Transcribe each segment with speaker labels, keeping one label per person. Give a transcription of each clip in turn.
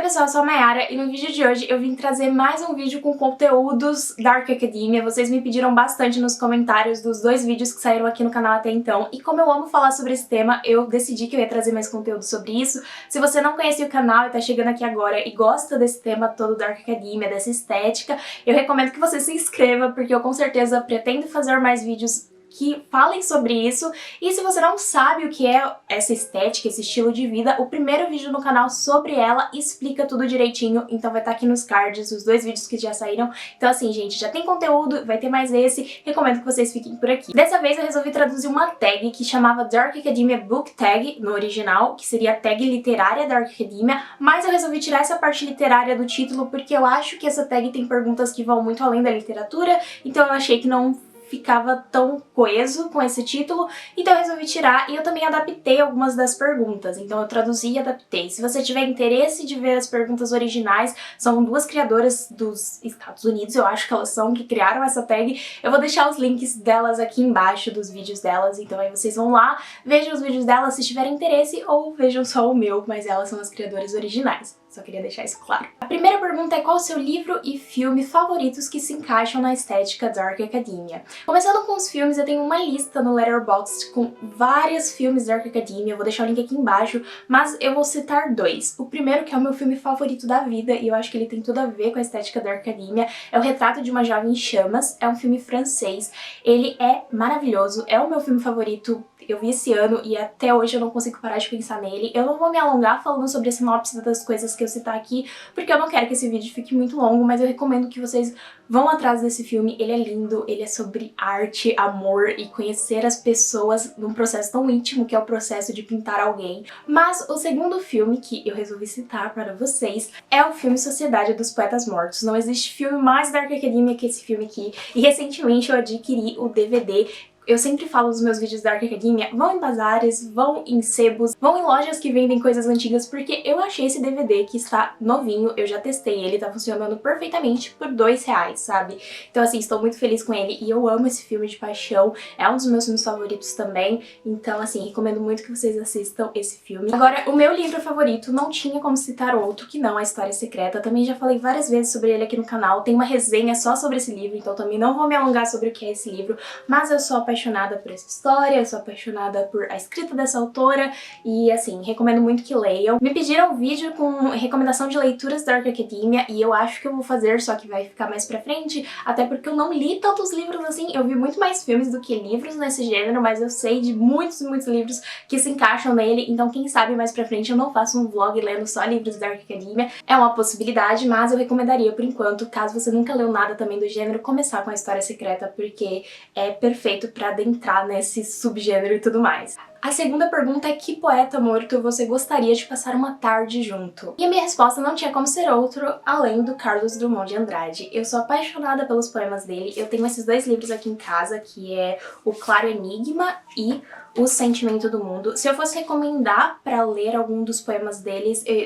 Speaker 1: pessoal, eu sou a Mayara e no vídeo de hoje eu vim trazer mais um vídeo com conteúdos Dark Academia. Vocês me pediram bastante nos comentários dos dois vídeos que saíram aqui no canal até então, e como eu amo falar sobre esse tema, eu decidi que eu ia trazer mais conteúdo sobre isso. Se você não conhece o canal e tá chegando aqui agora e gosta desse tema todo Dark Academia, dessa estética, eu recomendo que você se inscreva, porque eu com certeza pretendo fazer mais vídeos que falem sobre isso. E se você não sabe o que é essa estética, esse estilo de vida, o primeiro vídeo no canal sobre ela explica tudo direitinho, então vai estar aqui nos cards os dois vídeos que já saíram. Então assim, gente, já tem conteúdo, vai ter mais esse, recomendo que vocês fiquem por aqui. Dessa vez eu resolvi traduzir uma tag que chamava Dark Academia Book Tag no original, que seria a tag literária Dark Academia, mas eu resolvi tirar essa parte literária do título porque eu acho que essa tag tem perguntas que vão muito além da literatura, então eu achei que não ficava tão coeso com esse título, então eu resolvi tirar, e eu também adaptei algumas das perguntas, então eu traduzi e adaptei. Se você tiver interesse de ver as perguntas originais, são duas criadoras dos Estados Unidos, eu acho que elas são, que criaram essa tag. Eu vou deixar os links delas aqui embaixo dos vídeos delas, então aí vocês vão lá, vejam os vídeos delas se tiverem interesse, ou vejam só o meu, mas elas são as criadoras originais. Só queria deixar isso claro. A primeira pergunta é: qual o seu livro e filme favoritos que se encaixam na estética Dark Academia? Começando com os filmes, eu tenho uma lista no Letterboxd com vários filmes Dark Academia, eu vou deixar o link aqui embaixo, mas eu vou citar dois. O primeiro, que é o meu filme favorito da vida, e eu acho que ele tem tudo a ver com a estética Dark Academia, é O Retrato de uma Jovem em Chamas. É um filme francês, ele é maravilhoso, é o meu filme favorito. Eu vi esse ano e até hoje eu não consigo parar de pensar nele. Eu não vou me alongar falando sobre a sinopse das coisas que eu citar aqui, porque eu não quero que esse vídeo fique muito longo, mas eu recomendo que vocês vão atrás desse filme. Ele é lindo, ele é sobre arte, amor e conhecer as pessoas num processo tão íntimo que é o processo de pintar alguém. Mas o segundo filme que eu resolvi citar para vocês é o filme Sociedade dos Poetas Mortos. Não existe filme mais Dark Academia que esse filme aqui, e recentemente eu adquiri o DVD. Eu sempre falo nos meus vídeos da Dark Academia, vão em bazares, vão em sebos, vão em lojas que vendem coisas antigas, porque eu achei esse DVD que está novinho, eu já testei ele, tá funcionando perfeitamente por R$2, sabe? Então assim, estou muito feliz com ele e eu amo esse filme de paixão, é um dos meus filmes favoritos também, então assim, recomendo muito que vocês assistam esse filme. Agora, o meu livro favorito, não tinha como citar outro que não A História Secreta, também já falei várias vezes sobre ele aqui no canal, tem uma resenha só sobre esse livro, então também não vou me alongar sobre o que é esse livro, mas eu sou apaixonada por essa história, eu sou apaixonada por a escrita dessa autora e assim, recomendo muito que leiam. Me pediram um vídeo com recomendação de leituras da Dark Academia e eu acho que eu vou fazer, só que vai ficar mais pra frente, até porque eu não li tantos livros assim, eu vi muito mais filmes do que livros nesse gênero, mas eu sei de muitos livros que se encaixam nele, então quem sabe mais pra frente eu não faço um vlog lendo só livros da Dark Academia. É uma possibilidade, mas eu recomendaria por enquanto, caso você nunca leu nada também do gênero, começar com A História Secreta, porque é perfeito pra adentrar nesse subgênero e tudo mais. A segunda pergunta é: que poeta morto você gostaria de passar uma tarde junto? E a minha resposta não tinha como ser outro além do Carlos Drummond de Andrade. Eu sou apaixonada pelos poemas dele, eu tenho esses dois livros aqui em casa, que é O Claro Enigma e O Sentimento do Mundo. Se eu fosse recomendar pra ler algum dos poemas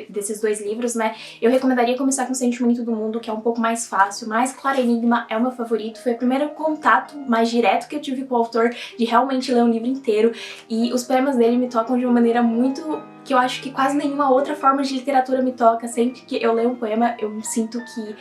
Speaker 1: desses dois livros, né, eu recomendaria começar com O Sentimento do Mundo, que é um pouco mais fácil, mas Claro Enigma é o meu favorito, foi o primeiro contato mais direto que eu tive com o autor, de realmente ler um livro inteiro, e os poemas dele me tocam de uma maneira muito que eu acho que quase nenhuma outra forma de literatura me toca. Sempre que eu leio um poema, eu sinto que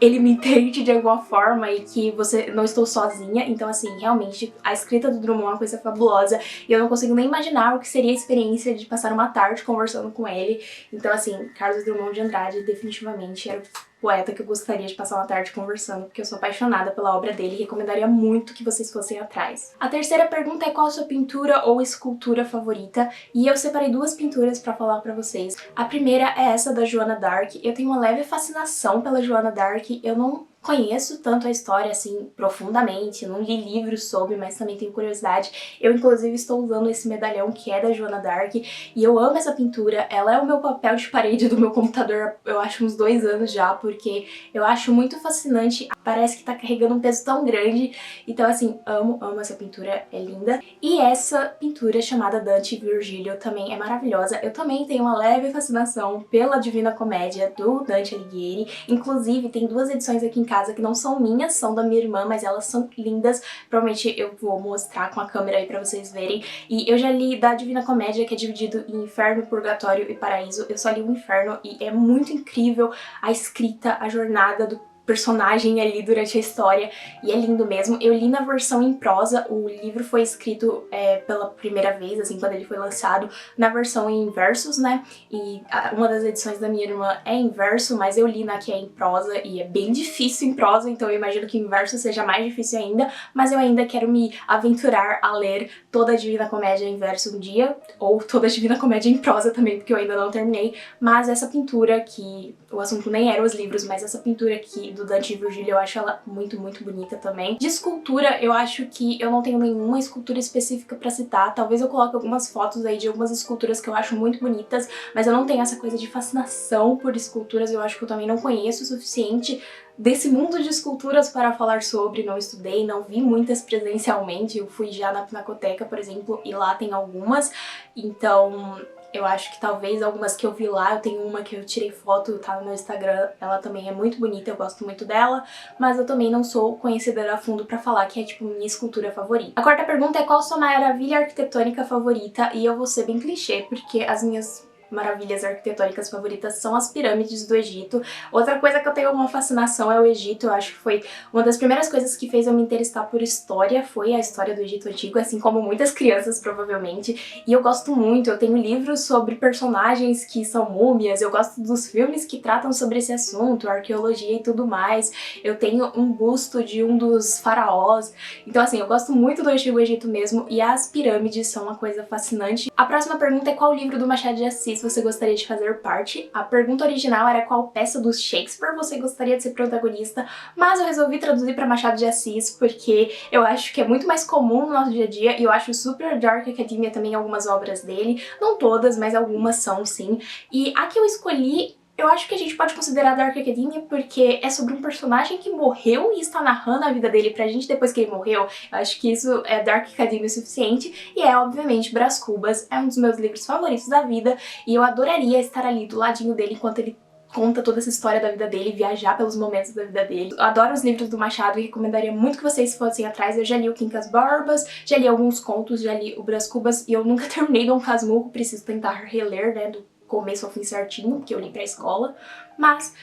Speaker 1: ele me entende de alguma forma e que não estou sozinha. Então assim, realmente, a escrita do Drummond é uma coisa fabulosa e eu não consigo nem imaginar o que seria a experiência de passar uma tarde conversando com ele. Então assim, Carlos Drummond de Andrade definitivamente era o poeta que eu gostaria de passar uma tarde conversando, porque eu sou apaixonada pela obra dele e recomendaria muito que vocês fossem atrás. A terceira pergunta é: qual a sua pintura ou escultura favorita? E eu separei duas pinturas pra falar pra vocês. A primeira é essa da Joana d'Arc. Eu tenho uma leve fascinação pela Joana d'Arc, eu não conheço tanto a história assim profundamente, não li livros sobre, mas também tenho curiosidade. Eu inclusive estou usando esse medalhão que é da Joana d'Arc e eu amo essa pintura, ela é o meu papel de parede do meu computador, eu acho uns 2 anos já, porque eu acho muito fascinante, parece que tá carregando um peso tão grande, então assim, amo essa pintura, é linda. E essa pintura chamada Dante e Virgílio também é maravilhosa. Eu também tenho uma leve fascinação pela Divina Comédia do Dante Alighieri, inclusive tem duas edições aqui em casa casa que não são minhas, são da minha irmã, mas elas são lindas. Provavelmente eu vou mostrar com a câmera aí pra vocês verem. E eu já li da Divina Comédia, que é dividido em Inferno, Purgatório e Paraíso. Eu só li o Inferno e é muito incrível a escrita, a jornada do personagem ali durante a história, e é lindo mesmo. Eu li na versão em prosa, o livro foi escrito pela primeira vez, assim, quando ele foi lançado, na versão em versos, né, e uma das edições da minha irmã é em verso, mas eu li na que é em prosa, e é bem difícil em prosa, então eu imagino que em verso seja mais difícil ainda, mas eu ainda quero me aventurar a ler toda a Divina Comédia em verso um dia, ou toda a Divina Comédia em prosa também, porque eu ainda não terminei, mas essa pintura que, o assunto nem era os livros, mas essa pintura aqui do Dante e Virgílio, eu acho ela muito, muito bonita também. De escultura, eu acho que eu não tenho nenhuma escultura específica pra citar, talvez eu coloque algumas fotos aí de algumas esculturas que eu acho muito bonitas, mas eu não tenho essa coisa de fascinação por esculturas, eu acho que eu também não conheço o suficiente desse mundo de esculturas para falar sobre, não estudei, não vi muitas presencialmente, eu fui já na Pinacoteca, por exemplo, e lá tem algumas, então eu acho que talvez algumas que eu vi lá, eu tenho uma que eu tirei foto, tá no meu Instagram, ela também é muito bonita, eu gosto muito dela, mas eu também não sou conhecedora a fundo pra falar que é tipo minha escultura favorita. A quarta pergunta é qual sua maravilha arquitetônica favorita, e eu vou ser bem clichê, porque as minhas maravilhas arquitetônicas favoritas são as pirâmides do Egito. Outra coisa que eu tenho uma fascinação é o Egito, eu acho que foi uma das primeiras coisas que fez eu me interessar por história, foi a história do Egito Antigo, assim como muitas crianças provavelmente, e eu gosto muito, eu tenho livros sobre personagens que são múmias, eu gosto dos filmes que tratam sobre esse assunto, arqueologia e tudo mais, eu tenho um busto de um dos faraós, então assim, eu gosto muito do Antigo Egito mesmo, e as pirâmides são uma coisa fascinante. A próxima pergunta é qual livro do Machado de Assis você gostaria de fazer parte. A pergunta original era qual peça do Shakespeare você gostaria de ser protagonista, mas eu resolvi traduzir para Machado de Assis porque eu acho que é muito mais comum no nosso dia a dia, e eu acho super Dark Academia também algumas obras dele, não todas, mas algumas são sim, e a que eu escolhi eu acho que a gente pode considerar Dark Academia porque é sobre um personagem que morreu e está narrando a vida dele pra gente depois que ele morreu. Eu acho que isso é Dark Academia o suficiente, e é, obviamente, Brás Cubas, é um dos meus livros favoritos da vida, e eu adoraria estar ali do ladinho dele enquanto ele conta toda essa história da vida dele, viajar pelos momentos da vida dele. Eu adoro os livros do Machado e recomendaria muito que vocês fossem atrás. Eu já li o Quincas Barbas, já li alguns contos, já li o Brás Cubas, e eu nunca terminei Dom Casmurro, preciso tentar reler, né, do começo ao fim certinho, porque eu li pra escola, mas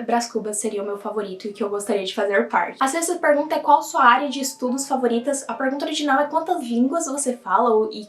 Speaker 1: Brás Cubas seria o meu favorito e que eu gostaria de fazer parte. A sexta pergunta é qual sua área de estudos favoritas. A pergunta original é quantas línguas você fala e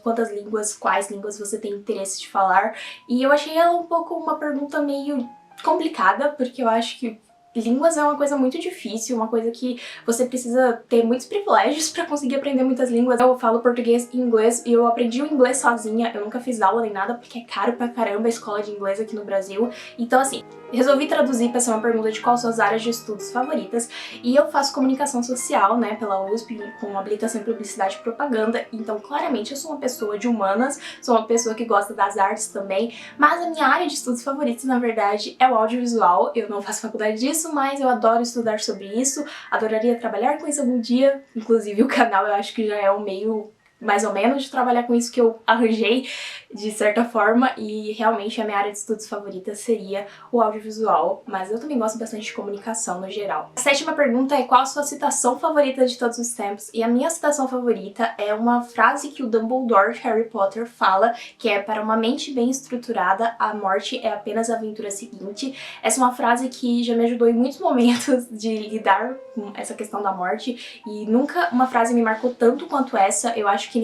Speaker 1: quais línguas você tem interesse de falar, e eu achei ela um pouco uma pergunta meio complicada, porque eu acho que línguas é uma coisa muito difícil, uma coisa que você precisa ter muitos privilégios pra conseguir aprender muitas línguas. Eu falo português e inglês, e eu aprendi o inglês sozinha, eu nunca fiz aula nem nada, porque é caro pra caramba a escola de inglês aqui no Brasil. Então assim, resolvi traduzir pra ser uma pergunta de quais suas áreas de estudos favoritas, e eu faço comunicação social, né, pela USP, com habilitação em publicidade e propaganda, então claramente eu sou uma pessoa de humanas, sou uma pessoa que gosta das artes também, mas a minha área de estudos favoritos, na verdade, é o audiovisual. Eu não faço faculdade disso, mas eu adoro estudar sobre isso, adoraria trabalhar com isso algum dia, inclusive o canal eu acho que já é um meio mais ou menos de trabalhar com isso que eu arranjei de certa forma, e realmente a minha área de estudos favorita seria o audiovisual, mas eu também gosto bastante de comunicação no geral. A sétima pergunta é qual a sua citação favorita de todos os tempos, e a minha citação favorita é uma frase que o Dumbledore de Harry Potter fala, que é: para uma mente bem estruturada, a morte é apenas a aventura seguinte. Essa é uma frase que já me ajudou em muitos momentos de lidar com essa questão da morte, e nunca uma frase me marcou tanto quanto essa. Eu acho que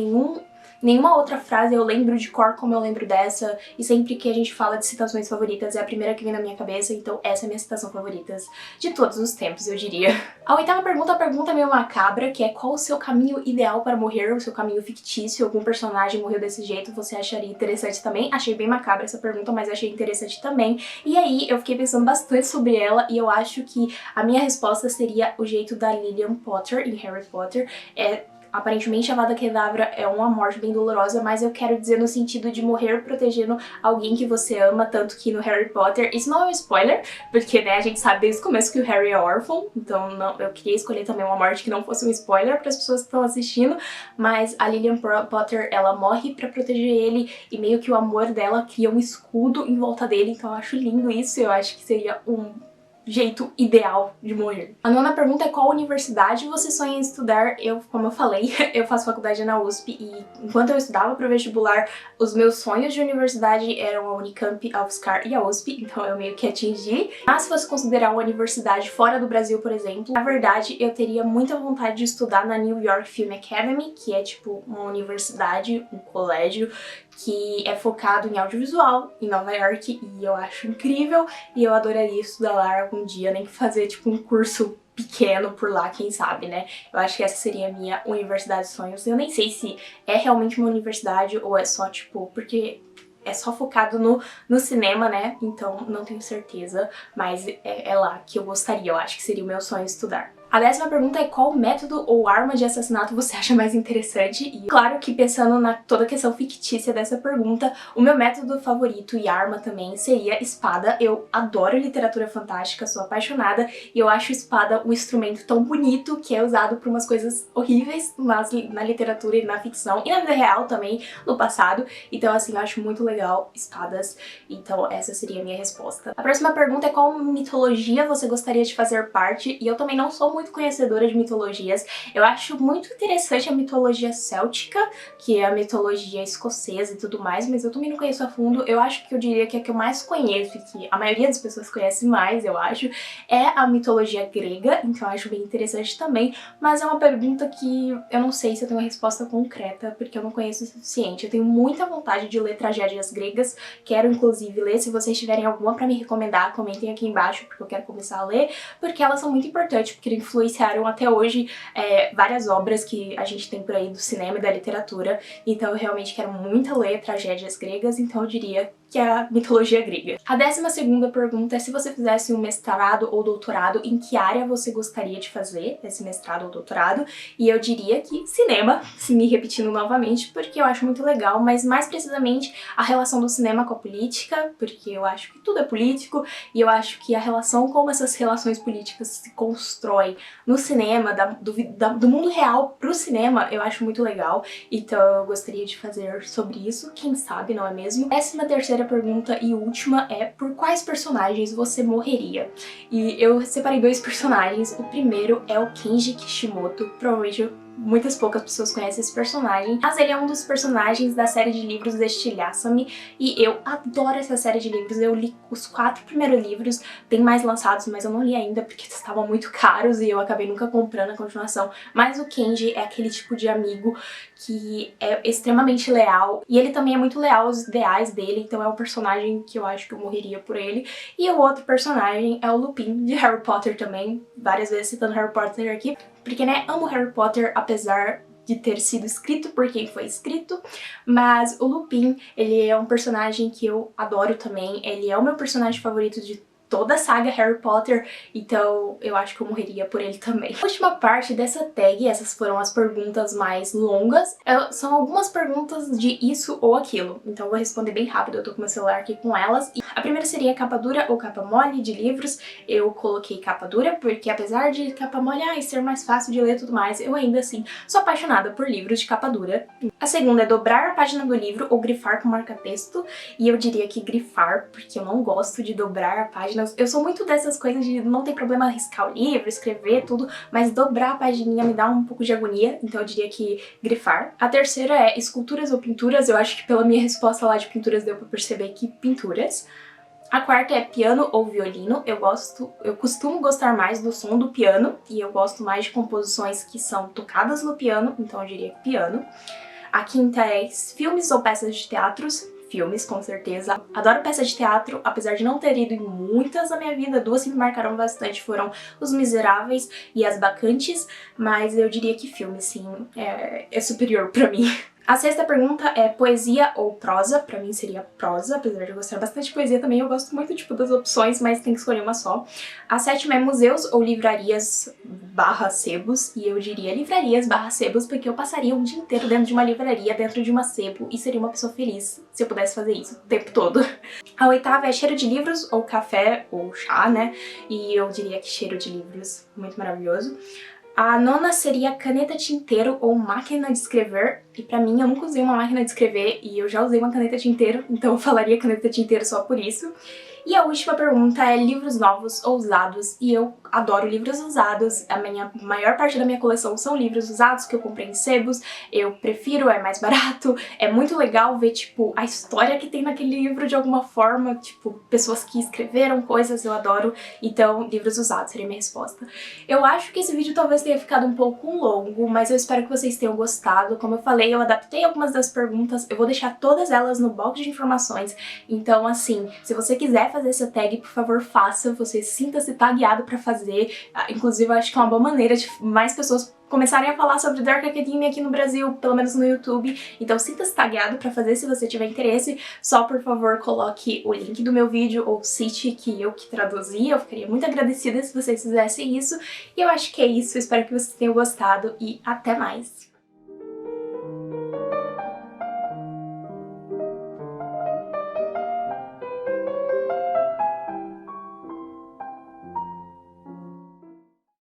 Speaker 1: nenhuma outra frase eu lembro de cor como eu lembro dessa, e sempre que a gente fala de citações favoritas é a primeira que vem na minha cabeça, então essa é a minha citação favorita de todos os tempos, eu diria. A oitava pergunta, a pergunta meio macabra, que é qual o seu caminho ideal para morrer, o seu caminho fictício, algum personagem morreu desse jeito, você acharia interessante também? Achei bem macabra essa pergunta, mas achei interessante também, e aí eu fiquei pensando bastante sobre ela, e eu acho que a minha resposta seria o jeito da Lilian Potter em Harry Potter. Aparentemente a Avada Kedavra é uma morte bem dolorosa, mas eu quero dizer no sentido de morrer protegendo alguém que você ama, tanto que no Harry Potter, isso não é um spoiler, porque né, a gente sabe desde o começo que o Harry é órfão, então eu queria escolher também uma morte que não fosse um spoiler para as pessoas que estão assistindo, mas a Lilian Potter, ela morre pra proteger ele, e meio que o amor dela cria um escudo em volta dele, então eu acho lindo isso, eu acho que seria um jeito ideal de morrer. A nona pergunta é qual universidade você sonha em estudar? Como eu falei, eu faço faculdade na USP e enquanto eu estudava para o vestibular, os meus sonhos de universidade eram a Unicamp, a UFSCar e a USP, então eu meio que atingi. Mas se fosse considerar uma universidade fora do Brasil, por exemplo, na verdade eu teria muita vontade de estudar na New York Film Academy, que é tipo uma universidade, um colégio que é focado em audiovisual em Nova York e eu acho incrível e eu adoraria estudar lá algum dia, nem que fazer tipo um curso pequeno por lá, quem sabe, né? Eu acho que essa seria a minha universidade de sonhos. Eu nem sei se é realmente uma universidade ou é só tipo, porque é só focado no cinema, né? Então não tenho certeza, mas é lá que eu gostaria, eu acho que seria o meu sonho estudar. A 10ª pergunta é qual método ou arma de assassinato você acha mais interessante? E claro que pensando na toda a questão fictícia dessa pergunta, o meu método favorito e arma também seria espada. Eu adoro literatura fantástica, sou apaixonada e eu acho espada um instrumento tão bonito que é usado por umas coisas horríveis na literatura e na ficção e na vida real também no passado. Então assim, eu acho muito legal espadas, então essa seria a minha resposta. A próxima pergunta é qual mitologia você gostaria de fazer parte? E eu também não sou muito conhecedora de mitologias. Eu acho muito interessante a mitologia céltica, que é a mitologia escocesa e tudo mais, mas eu também não conheço a fundo. Eu acho que eu diria que a que eu mais conheço e que a maioria das pessoas conhece mais, eu acho, é a mitologia grega, então eu acho bem interessante também, mas é uma pergunta que eu não sei se eu tenho uma resposta concreta, porque eu não conheço o suficiente. Eu tenho muita vontade de ler tragédias gregas, quero inclusive ler. Se vocês tiverem alguma pra me recomendar, comentem aqui embaixo, porque eu quero começar a ler, porque elas são muito importantes, porque influenciaram até hoje várias obras que a gente tem por aí do cinema e da literatura, então eu realmente quero muito ler tragédias gregas, então eu diria que é a mitologia grega. A 12ª pergunta é se você fizesse um mestrado ou doutorado, em que área você gostaria de fazer esse mestrado ou doutorado? E eu diria que cinema, se me repetindo novamente, porque eu acho muito legal, mas mais precisamente a relação do cinema com a política, porque eu acho que tudo é político, e eu acho que a relação como essas relações políticas se constroem no cinema, do mundo real pro cinema, eu acho muito legal, então eu gostaria de fazer sobre isso, quem sabe, não é mesmo? 13ª pergunta e última é por quais personagens você morreria? E eu separei 2 personagens, o primeiro é o Kenji Kishimoto, provavelmente muitas poucas pessoas conhecem esse personagem, mas ele é um dos personagens da série de livros Destiny Yasami e eu adoro essa série de livros. Eu li os 4 primeiros livros, tem mais lançados, mas eu não li ainda porque estavam muito caros e eu acabei nunca comprando a continuação, mas o Kenji é aquele tipo de amigo que é extremamente leal e ele também é muito leal aos ideais dele, então é um personagem que eu acho que eu morreria por ele. E o outro personagem é o Lupin, de Harry Potter também, várias vezes citando Harry Potter aqui, porque, né, amo Harry Potter, apesar de ter sido escrito por quem foi escrito, mas o Lupin, ele é um personagem que eu adoro também, ele é o meu personagem favorito de toda a saga Harry Potter, então eu acho que eu morreria por ele também. A última parte dessa tag, essas foram as perguntas mais longas, são algumas perguntas de isso ou aquilo, então eu vou responder bem rápido, eu tô com meu celular aqui com elas. E a primeira seria capa dura ou capa mole de livros. Eu coloquei capa dura porque apesar de capa mole ser mais fácil de ler e tudo mais, eu ainda assim sou apaixonada por livros de capa dura. A segunda é dobrar a página do livro ou grifar com marca-texto, e eu diria que grifar, porque eu não gosto de dobrar a página. Eu sou muito dessas coisas de não tem problema riscar o livro, escrever tudo, mas dobrar a pagininha me dá um pouco de agonia, então eu diria que grifar. A terceira é esculturas ou pinturas. Eu acho que pela minha resposta lá de pinturas deu pra perceber que pinturas. A quarta é piano ou violino. Eu costumo gostar mais do som do piano e eu gosto mais de composições que são tocadas no piano, então eu diria que piano. A quinta é filmes ou peças de teatros. Filmes, com certeza. Adoro peças de teatro, apesar de não ter ido em muitas na minha vida. 2 que me marcaram bastante foram Os Miseráveis e As Bacantes, mas eu diria que filme, sim, é superior pra mim. A 6ª pergunta é poesia ou prosa. Pra mim seria prosa, apesar de eu gostar bastante de poesia também. Eu gosto muito, tipo, das opções, mas tem que escolher uma só. A 7ª é museus ou livrarias / sebos. E eu diria livrarias / sebos, porque eu passaria um dia inteiro dentro de uma livraria, dentro de uma sebo, e seria uma pessoa feliz se eu pudesse fazer isso o tempo todo. A 8ª é cheiro de livros ou café ou chá, né? E eu diria que cheiro de livros, muito maravilhoso. A 9ª seria caneta tinteiro ou máquina de escrever. E pra mim, eu nunca usei uma máquina de escrever e eu já usei uma caneta tinteiro, então eu falaria caneta tinteiro só por isso. E a última pergunta é livros novos ou usados, e eu adoro livros usados, maior parte da minha coleção são livros usados que eu comprei em sebos, eu prefiro, é mais barato, é muito legal ver, tipo, a história que tem naquele livro de alguma forma, tipo, pessoas que escreveram coisas, eu adoro, então livros usados seria a minha resposta. Eu acho que esse vídeo talvez tenha ficado um pouco longo, mas eu espero que vocês tenham gostado. Como eu falei, eu adaptei algumas das perguntas, eu vou deixar todas elas no box de informações, então assim, se você quiser fazer essa tag, por favor faça, você sinta-se tagueado pra fazer, inclusive eu acho que é uma boa maneira de mais pessoas começarem a falar sobre Dark Academia aqui no Brasil, pelo menos no YouTube, então sinta-se tagueado pra fazer se você tiver interesse, só por favor coloque o link do meu vídeo ou cite que eu que traduzi, eu ficaria muito agradecida se vocês fizessem isso, e eu acho que é isso, espero que vocês tenham gostado e até mais!